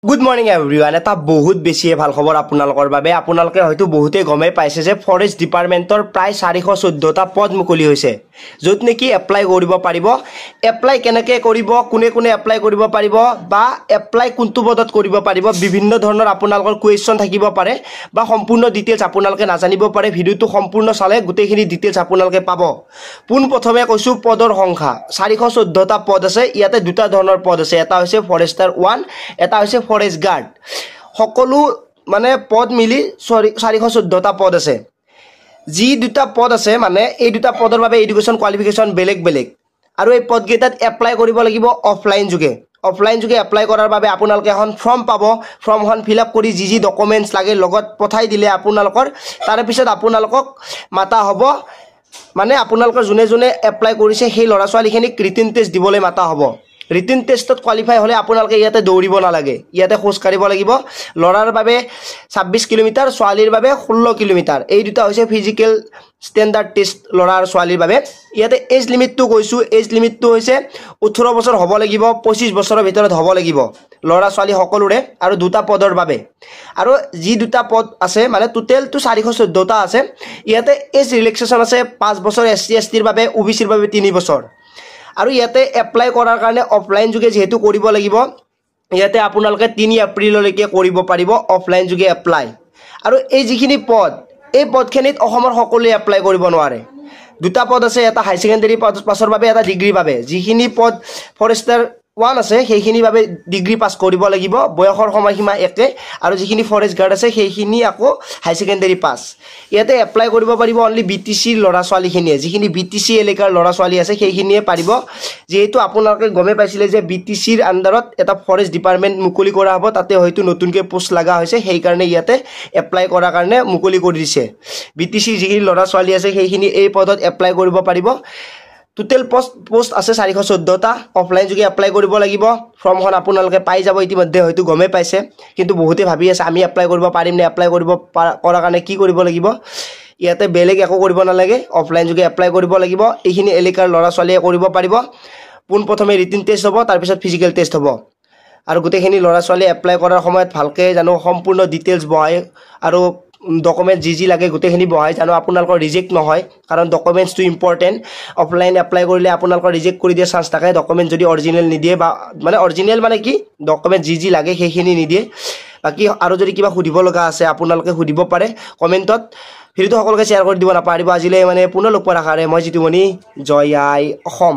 Good morning everyone. এটা বহুত বেছিয়ে ভাল খবৰ আপোনালোকৰ বাবে। আপোনালোকে হয়তো বহুতেই গমেই পাইছে যে ফৰেষ্ট ডিপাৰ্টমেণ্টৰ প্ৰায় 414টা পদ মুকলি হৈছে, য'ত নেকি এপ্লাই কৰিব পাৰিব। এপ্লাই কেনেকৈ কৰিব, কোনে কোনে এপ্লাই কৰিব পাৰিব বা এপ্লাই কোনটো পদত কৰিব পাৰিব, বিভিন্ন ধৰণৰ আপোনালোকৰ কুৱেশ্যন থাকিব পাৰে বা সম্পূৰ্ণ ডিটেইলছ আপোনালোকে নাজানিব পাৰে। ভিডিঅ'টো সম্পূৰ্ণ চালে গোটেইখিনি ডিটেইলছ আপোনালোকে পাব। পোনপ্ৰথমে কৈছোঁ পদৰ সংখ্যা 414টা পদ আছে। ইয়াতে দুটা ধৰণৰ পদ আছে, এটা হৈছে ফৰেষ্টাৰ 1, এটা হৈছে ফৰেষ্ট গাৰ্ড। সকলো মানে পদ মিলি 414টা পদ আছে। যি দুটা পদ আছে মানে এই দুটা পদৰ বাবে এডুকেশ্যন কোৱালিফিকেশ্যন বেলেগ বেলেগ, আৰু এই পদকেইটাত এপ্লাই কৰিব লাগিব অফলাইন যোগে। অফলাইন যোগে এপ্লাই কৰাৰ বাবে আপোনালোকে এখন ফৰ্ম পাব। ফৰ্মখন ফিল আপ কৰি যি ডকুমেণ্টছ লাগে লগত পঠাই দিলে আপোনালোকৰ তাৰপিছত আপোনালোকক মাতা হ'ব। মানে আপোনালোকৰ যোনে যোনে এপ্লাই কৰিছে সেই ল'ৰা ছোৱালীখিনিক ৰিটেন টেষ্ট দিবলৈ মাতা হ'ব। ৰিটেন টেষ্টত কোৱালিফাই হ'লে আপোনালোকে ইয়াতে দৌৰিব নালাগে, ইয়াতে খোজ কাঢ়িব লাগিব। ল'ৰাৰ বাবে 26 কিলোমিটাৰ, ছোৱালীৰ বাবে 16 কিলোমিটাৰ। এই দুটা হৈছে ফিজিকেল ষ্টেণ্ডাৰ্ড টেষ্ট ল'ৰা আৰু ছোৱালীৰ বাবে। ইয়াতে এজ লিমিটটো কৈছোঁ, এজ লিমিটটো হৈছে 18 বছৰ হ'ব লাগিব, 25 বছৰৰ ভিতৰত হ'ব লাগিব ল'ৰা ছোৱালী সকলোৰে, আৰু দুটা পদৰ বাবে। আৰু যি দুটা পদ আছে মানে টোটেলটো 414টা আছে। ইয়াতে এজ ৰিলেক্সেশ্যন আছে 5 বছৰ SC STৰ বাবে, OBCৰ বাবে 3 বছৰ। আৰু ইয়াতে এপ্লাই কৰাৰ কাৰণে অফলাইন যোগে যিহেতু কৰিব লাগিব, ইয়াতে আপোনালোকে 3 এপ্ৰিললৈকে কৰিব পাৰিব অফলাইন যোগে এপ্লাই। আৰু এই যিখিনি পদ, এই পদখিনিত অসমৰ সকলোৱে এপ্লাই কৰিব নোৱাৰে। দুটা পদ আছে, এটা হাই ছেকেণ্ডেৰী পাছৰ বাবে, এটা ডিগ্ৰী বাবে। যিখিনি পদ ফৰেষ্টাৰ 1 আছে সেইখিনিৰ বাবে ডিগ্ৰী পাছ কৰিব লাগিব, বয়সৰ সময়সীমা একে। আৰু যিখিনি ফৰেষ্ট গাৰ্ড আছে সেইখিনি আকৌ হাই ছেকেণ্ডেৰী পাছ। ইয়াতে এপ্লাই কৰিব পাৰিব অনলি BTCৰ ল'ৰা ছোৱালীখিনিয়ে। যিখিনি BTC এলেকাৰ ল'ৰা ছোৱালী আছে সেইখিনিয়ে পাৰিব। যিহেতু আপোনালোকে গমেই পাইছিলে যে BTCৰ আণ্ডাৰত এটা ফৰেষ্ট ডিপাৰ্টমেণ্ট মুকলি কৰা হ'ব, তাতে হয়তো নতুনকৈ পোষ্ট লগা হৈছে, সেইকাৰণে ইয়াতে এপ্লাই কৰাৰ কাৰণে মুকলি কৰি দিছে। BTCৰ যিখিনি ল'ৰা ছোৱালী আছে সেইখিনি এই পদত এপ্লাই কৰিব পাৰিব। টোটেল পোষ্ট আছে 414টা। অফলাইন যোগে এপ্লাই কৰিব লাগিব। ফৰ্মখন আপোনালোকে পাই যাব, ইতিমধ্যে হয়তো গমেই পাইছে। কিন্তু বহুতে ভাবি আছে আমি এপ্লাই কৰিব পাৰিম নে, এপ্লাই কৰিব কৰাৰ কাৰণে কি কৰিব লাগিব। ইয়াতে বেলেগ একো কৰিব নালাগে, অফলাইন যোগে এপ্লাই কৰিব লাগিব। এইখিনি এলেকাৰ ল'ৰা ছোৱালীয়ে কৰিব পাৰিব। পোনপ্ৰথমে ৰিটেন টেষ্ট হ'ব, তাৰপিছত ফিজিকেল টেষ্ট হ'ব। আৰু গোটেইখিনি ল'ৰা ছোৱালীয়ে এপ্লাই কৰাৰ সময়ত ভালকৈ জানো সম্পূৰ্ণ ডিটেইলছ বহাই আৰু ডকুমেণ্ট যি লাগে গোটেইখিনি বহাই জানো আপোনালোকৰ ৰিজেক্ট নহয়, কাৰণ ডকুমেণ্টছটো ইম্পৰ্টেণ্ট। অফলাইন এপ্লাই কৰিলে আপোনালোকৰ ৰিজেক্ট কৰি দিয়া চান্স থাকে, ডকুমেণ্ট যদি অৰিজিনেল নিদিয়ে, বা মানে অৰিজিনেল মানে কি ডকুমেণ্ট যি লাগে সেইখিনি নিদিয়ে। বাকী আৰু যদি কিবা সুধিব লগা আছে আপোনালোকে সুধিব পাৰে কমেণ্টত। ভিডিঅ'টো সকলোকে শ্বেয়াৰ কৰি দিব নাপাহৰিব। আজিলৈ মানে পুনৰ লগ পোৱাৰ আশাৰে মই জিতুমণি। জয় আই অসম।